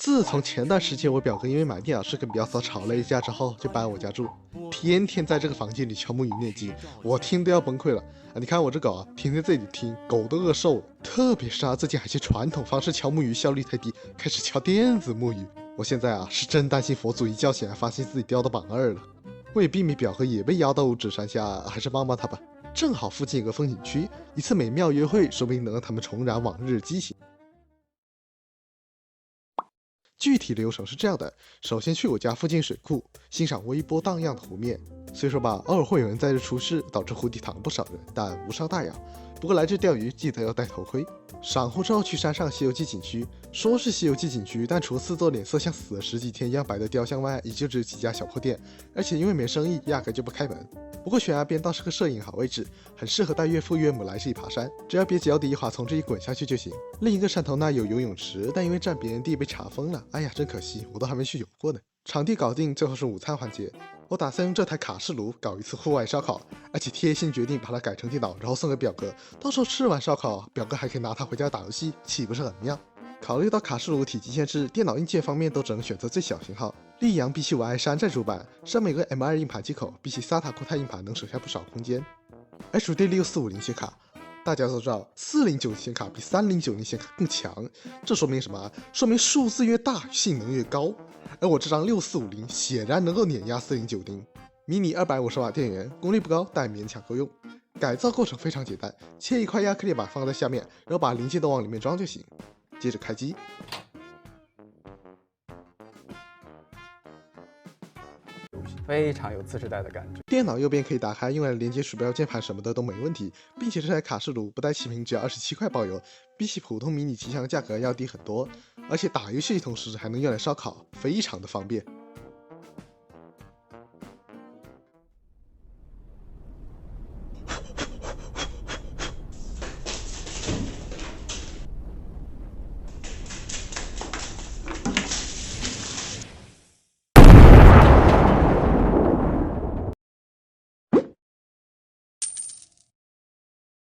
自从前段时间我表哥因为买电脑是跟表嫂吵了一架之后，就搬我家住，天天在这个房间里敲木鱼念经，我听都要崩溃了啊！你看我这狗啊，天天在这里听，狗都饿瘦了。特别是最近还是传统方式敲木鱼效率太低，开始敲电子木鱼。我现在是真担心佛祖一觉醒来发现自己掉到榜2了。为避免表哥也被压到五指山下，还是帮帮他吧。正好附近有个风景区，一次美妙约会，说不定能让他们重燃往日激情。具体流程是这样的：首先去我家附近水库欣赏微波荡漾的湖面。虽说吧，偶尔会有人在这出事，导致湖底躺不少人，但无伤大雅。不过来这钓鱼记得要戴头盔。赏湖之后去山上西游记景区，说是西游记景区，但除4座脸色像死了10几天一样白的雕像外，也就只有几家小破店，而且因为没生意，压根就不开门。不过悬崖边倒是个摄影好位置，很适合带岳父岳母来这里爬山，只要别脚底一滑从这里滚下去就行。另一个山头那有游泳池，但因为占别人地被查封了，哎呀，真可惜，我都还没去游过呢。场地搞定，最后是午餐环节。我打算用这台卡式炉搞一次户外烧烤，而且贴心决定把它改成电脑，然后送给表哥。到时候吃完烧烤，表哥还可以拿它回家打游戏，岂不是很妙？考虑到卡式炉体积限制，电脑硬件方面都只能选择最小型号。溧阳 B75i 山寨主板，上面有个 M2 硬盘接口，比起 SATA 固态硬盘能省下不少空间。HDD 6450显卡，大家都知道409显卡比3090显卡更强，这说明什么？说明数字越大，性能越高。而我这张6450显然能够碾压4090。迷你250瓦电源，功率不高，但勉强够用。改造过程非常简单，切一块亚克力板放在下面，然后把零件都往里面装就行。接着开机。非常有次世代的感觉。电脑右边可以打开，用来连接鼠标、键盘什么的都没问题，并且这台卡式炉不带气瓶，只要27块包邮，比起普通迷你机箱价格要低很多，而且打游戏同时还能用来烧烤，非常的方便。